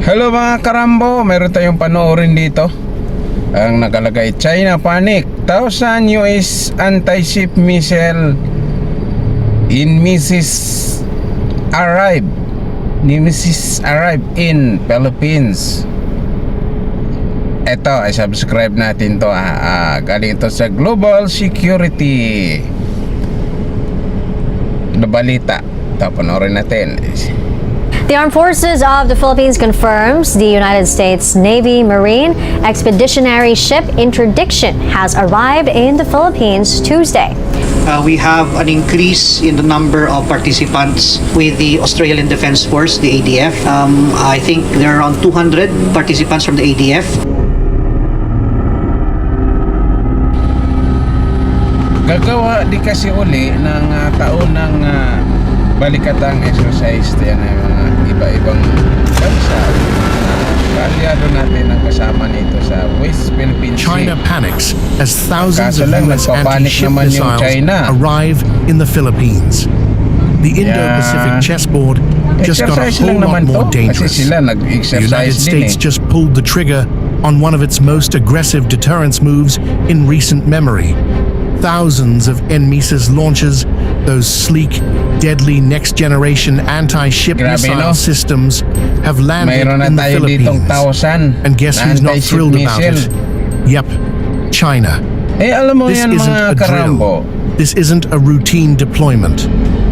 Hello mga karambo, meron tayong panoorin dito. Ang nakalagay, China panic, 1,000 US anti-ship missile in arrive in Philippines. Ito ay subscribe natin to. Galing ito sa Global Security na balita. Ito, panoorin natin. The Armed Forces of the Philippines confirms the United States Navy Marine Expeditionary Ship Interdiction has arrived in the Philippines Tuesday. We have an increase in the number of participants with the Australian Defence Force, the ADF. I think there are around 200 participants from the ADF. Gagawa di kasi uli ng taon ng balikatang exercise yan ay mga iba-ibang bansa. Kaalyado natin ang kasama nito sa West Philippine Sea. China panics as thousands Kaso of lang, US nagpapanik anti-ship naman yung missiles China. arrive in the Philippines. The Indo-Pacific chessboard just got a Exercise whole lang lot naman more to, dangerous. kasi sila The nag-exercise United din States just pulled the trigger on one of its most aggressive deterrence moves in recent memory. Thousands of NMESA's launchers, those sleek, deadly next-generation anti-ship Grabe, missile no? systems, have landed Mayroon na in the tayo ditong Philippines. 1,000 And guess who's not anti-ship thrilled about it? missile. Yep, China. Eh alam mo This yan isn't mga a karambo. drill. This isn't a routine deployment.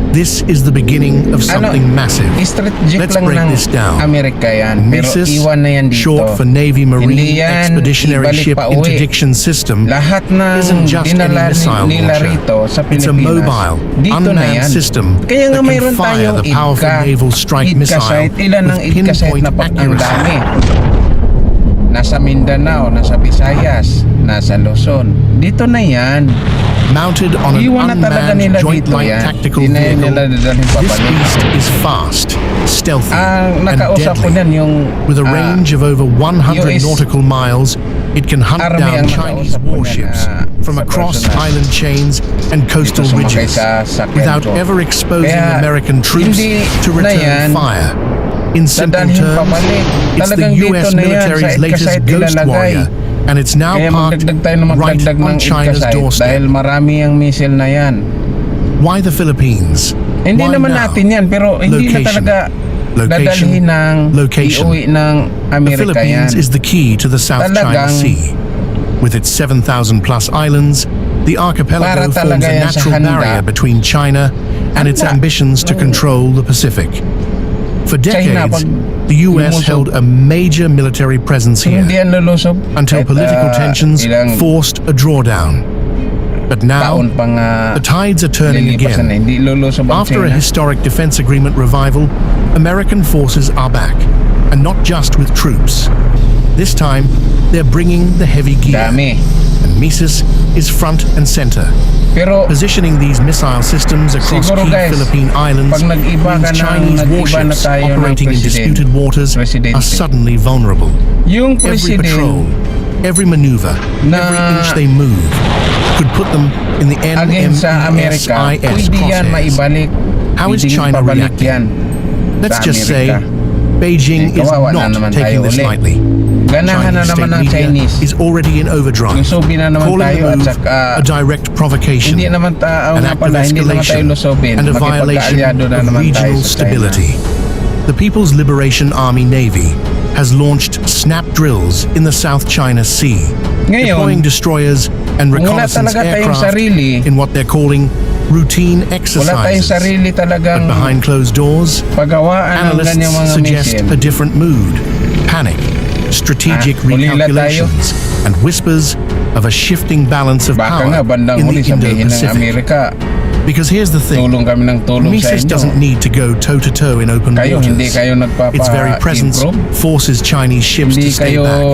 This is the beginning of something massive. Strategic Let's lang break ng this down. Amerika yan. Pero MISIS, iwan na yan dito. short for Navy Marine Hindi yan Expeditionary ibalik Ship pa uwi. Interdiction System, Lahat ng isn't just any dinala missile nila launcher. rito sa It's a Pilipinas. mobile, Dito na unmanned yan. system Kaya nga that can mayroon fire tayong the powerful IDCA. naval strike IDCA missile site. Ilan ang with IDCA site pinpoint na ang accuracy. dami? Nasa Mindanao, nasa Visayas, nasa Luzon. Dito na yan. Mounted on an Iwan na talaga unmanned nila joint dito light yan. tactical Di na yan vehicle, nila dadalhin this pabalik. beast is fast, stealthy, Ang and nakausap ko deadly. niyan yung With a range of over 100 US nautical miles, it can hunt Army down ang Chinese nakausap ko niyan, warships from sa across personal. island chains and coastal Dito sumakay ridges sa sakyan without ko. ever exposing Kaya, American troops hindi to na yan return fire. In simple dadalhin terms, pabalik. it's the Talagang dito US na yan, military's sa latest IDCA site ghost ilalagay. warrior, and it's now Kaya parked magdagdag tayo na right magdagdag ng on China's IDCA site doorstep. dahil marami ang missile na yan. Why the Philippines? Hindi Why naman now? natin yan, pero hindi na Location. talaga dadalhin ng Location. iuwi ng The Amerika yan. Philippines is the key to the South China Talagang Sea. With its 7,000 plus islands, the Para archipelago forms talaga a yan sa natural handa. barrier between China and its Handa. ambitions to No. control the Pacific. For China, decades, pag the US lumusob, held a major military presence Kung hindi here yan lulusob until kahit, political tensions ilang forced a drawdown. But now, taon pang the tides are turning lilipasan na again. hindi lulusob ang After a China. historic defense agreement revival, American forces are back, and not just with troops. This time, they're bringing the heavy gear, Dami. and MISIS is front and center, Pero positioning these missile systems across Siguro, key guys, Philippine islands pag nag-iba means ka ng Chinese nag-iba na warships tayo ng operating in disputed waters Presidente. are suddenly vulnerable. yung Every president patrol, every maneuver, na every inch they move could put them in the against sa Amerika, NMESIS pwede yan crosshairs. maibalik. How is Pwede China ipabalik reacting? yan Let's sa just say Amerika. Beijing is Kawawa na not naman taking tayo this uli. lightly. Ganahan na Chinese naman state ng media Chinese. is already in overdrive, Lusobin na naman calling tayo the at move saka a direct provocation, hindi naman tayo an nga act of pala, hindi naman tayo escalation, lusobin. and a violation Makipagkaalyado na of naman tayo regional sa China. stability. The People's Liberation Army Navy has launched snap drills in the South China Sea, Ngayon, deploying destroyers and kung wala reconnaissance talaga tayong aircraft sarili, in what they're calling routine wala tayong exercises. sarili But talagang behind closed doors, pagawaan ng analysts ganyang mga suggest missile. a different mood, panic, strategic ulila tayo. recalculations, and whispers of a shifting balance of Baka power nga bandang in huli the sabihin ng Indo-Pacific. Amerika, Because here's the thing, tulong kami ng tulong sa MISIS inyo. doesn't need to go toe-to-toe in open Kayo, hindi waters. kayo Its very presence nagpapa-improve. forces Chinese ships Hindi to stay kayo back,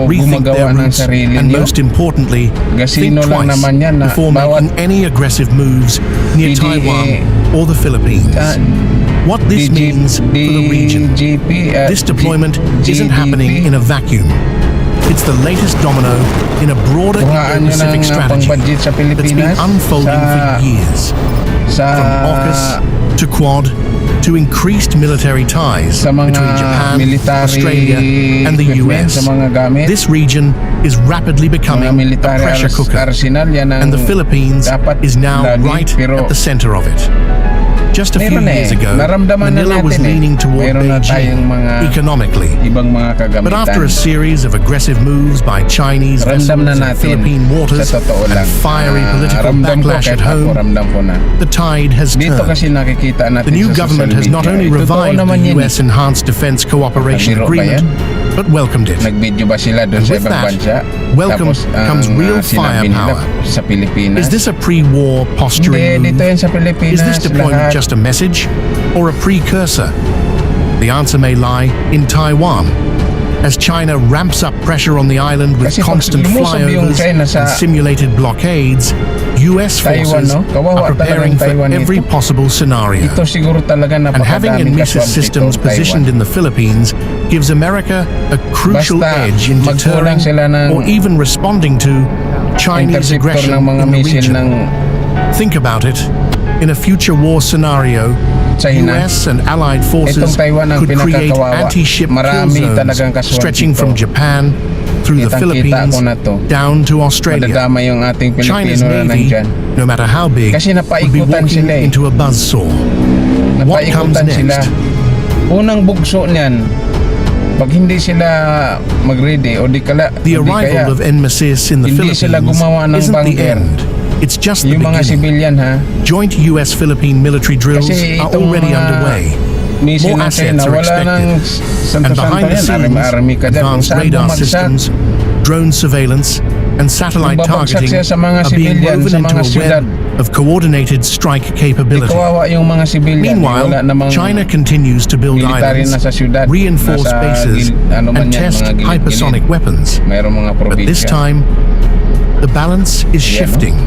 rethink gumagawa their ng routes, sarili and nyo. most importantly, Gasino think lang twice naman yan na before bawat making any aggressive moves near PDA Taiwan or the Philippines. What this means for the region. This deployment isn't happening in a vacuum. It's the latest domino in a broader Buhaan nyo Indo-Pacific ng strategy pang-budget sa that's been Pilipinas unfolding sa for years. sa From AUKUS to Quad to increased military ties sa mga between Japan, military Australia, and the equipment, US. sa mga gamit, This region is rapidly mga becoming a military pressure cooker, arsenal, yan ang and the Philippines dapat is now lagi, right pero at the center of it. Just a few meron years ago, naramdaman na Manila was natin leaning toward meron na tayong Beijing mga economically. ibang mga kagamitan. But after a series of aggressive moves by Chinese vessels ramdam na in natin Philippine waters sa totoo and lang. fiery political ramdam ko backlash kahit at ako, home, ramdam ko na. the tide has Dito turned. kasi nakikita natin The new sa social government has not media, only totoo revived naman the yan US Enhanced Defense Cooperation Nagbiro ba Agreement, yan? but welcomed it. Nag-video ba sila doon And sa with ibang that, bansa? welcome Tapos, comes real sinabi nila firepower. sa Pilipinas. Is this a pre-war posturing Hindi, dito move? yan sa Pilipinas. Is this deployment lahat. just a message or a precursor? The answer may lie in Taiwan, as China ramps up pressure on the island with Kasi pag constant lumusob yung flyovers China sa and simulated blockades. US Taiwan, forces no? Kawawa are preparing talagang for Taiwan every ito. possible scenario. Ito siguro talaga And having napakadaming NMISIS casualty systems to positioned Taiwan. in the Philippines gives America a crucial Basta edge in magkulang deterring sila ng or even responding to Chinese interceptor aggression ng mga in the missile region. ng Think about it. In a future war scenario, China. US and allied forces Itong Taiwan ang could create pinakakawawa. anti-ship kill Marami talagang zones casualty stretching to. from Japan through the Kitang-kita Philippines ko na to. down to Australia. madadama yung ating China's Pilipino na Navy, nandyan. no matter how big, Kasi would be napaikutan walking sila eh. into a buzzsaw. What comes Napaikutan sila. next? Unang bugso niyan, pag hindi sila mag-ready o di kala, The hindi kaya, arrival of NMISIS in the hindi sila Philippines gumawa ng isn't the bunker. end. It's just the yung mga beginning. civilian ha, Joint US-Philippine military drills kasi are itong already mga underway. missile More ng China, assets are wala nang expected. santa-santa And behind the yan, scenes, army ka dyan, kung advanced saan radar bumagsak. systems, drone surveillance, and satellite Babagsak targeting siya sa mga are being civilian, woven sa into mga a syudad. web of coordinated strike Di capability. kawawa yung mga civilian. Meanwhile, wala namang China continues to build military islands, na sa syudad, reinforce nasa bases, ano man and yan, test mga gilid-gilid. hypersonic weapons. Mayroong mga But this probinsya. time, the balance is Yeah, no? shifting.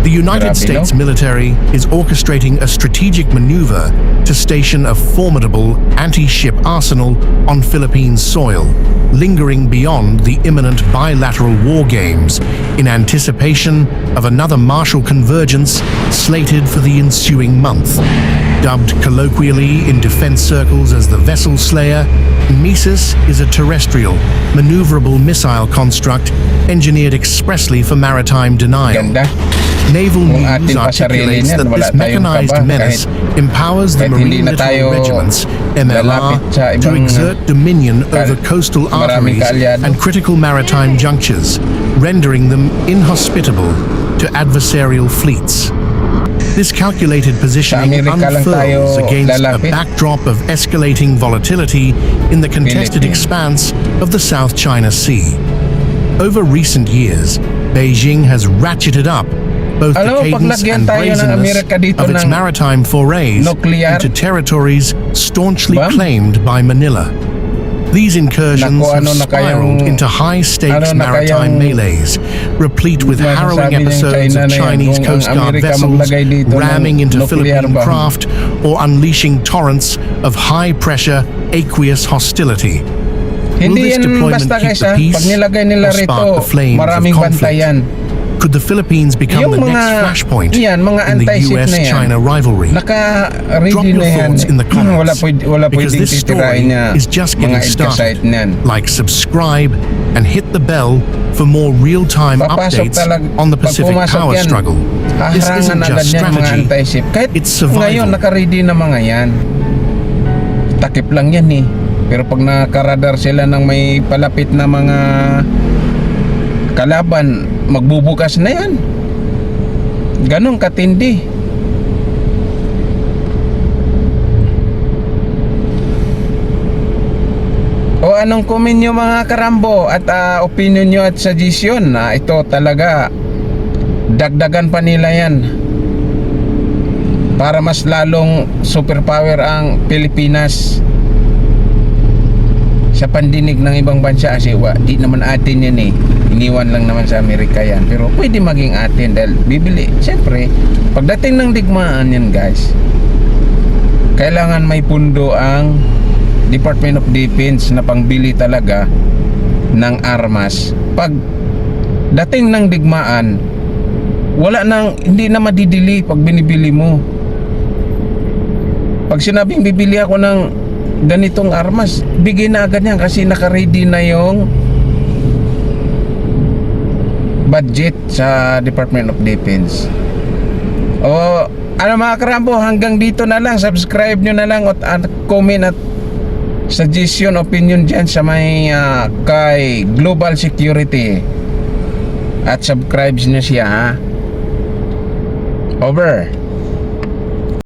The United Grabe, States no? military is orchestrating a strategic maneuver to station a formidable anti-ship arsenal on Philippine soil, lingering beyond the imminent bilateral war games in anticipation of another martial convergence slated for the ensuing month. Dubbed colloquially in defense circles as the Vessel Slayer, NMISIS is a terrestrial, maneuverable missile construct engineered expressly for maritime denial. Ganda. Naval Kung News atin pa sarili articulates niyan, that wala this tayong mechanized kaba, menace empowers the kahit hindi Marine na tayo Littoral Regiments, MLR, lalapit sa to ibang exert dominion over coastal maraming arteries kaalyado. and critical maritime junctures, rendering them inhospitable to adversarial fleets. This calculated positioning Amerika lang tayo unfurls against a lalapit. backdrop of escalating volatility in the contested Philippines. expanse of the South China Sea. Over recent years, Beijing has ratcheted up both Alam mo, the pag cadence lagyan and tayo ng brazenness Amerika dito of its ng maritime forays nuclear, into territories staunchly ba? claimed by Manila. These incursions Naku, have ano na spiraled kayang- into high-stakes ano na maritime kayang melees, replete with masasabi harrowing niyang episodes China of na yan, Chinese kung ang Coast Guard Amerika vessels maglagay dito ng ramming into nuclear Philippine bomb. craft or unleashing torrents of high-pressure aqueous hostility. Hindi this yan deployment basta keep guys the ha, peace pag nilagay nila or spark rito, the flames of maraming conflict? bantayan. Could the Philippines become Yung the mga- next flashpoint yan, mga in the anti-ship na yan, US-China rivalry? Drop Naka-ready your na yan. thoughts in the comments, Wala because pwedeng this story titirahin niya. is just Mga getting started. site niyan. Like, subscribe, and hit the bell for more real-time Papasok updates pag on the Pacific pumasok power yan, struggle. This haharangan isn't agad just yan mga strategy, anti-ship. Kahit it's survival. ngayon, naka-ready na mga yan. Takip lang yan eh. Pero pag nakaradar sila ng may palapit na mga kalaban, magbubukas na yan. Ganon katindi. O anong comment nyo mga karambo at opinion nyo at suggestion na ito talaga dagdagan pa nila yan para mas lalong superpower ang Pilipinas sa pandinig ng ibang bansa kasi di naman atin yan eh, iniwan lang naman sa Amerika yan, pero pwede maging atin dahil bibili, siyempre pagdating ng digmaan yan guys, kailangan may pundo ang Department of Defense na pangbili talaga ng armas. Pag dating ng digmaan, wala nang, hindi na madidili pag binibili mo. Pag sinabing bibili ako ng ganitong armas, bigay na agad yan kasi naka-ready na yung budget sa Department of Defense. O ano mga karambo, hanggang dito na lang. Subscribe nyo na lang at comment at suggestion, opinion dyan sa may kay Global Security. At subscribe nyo siya ha. Over.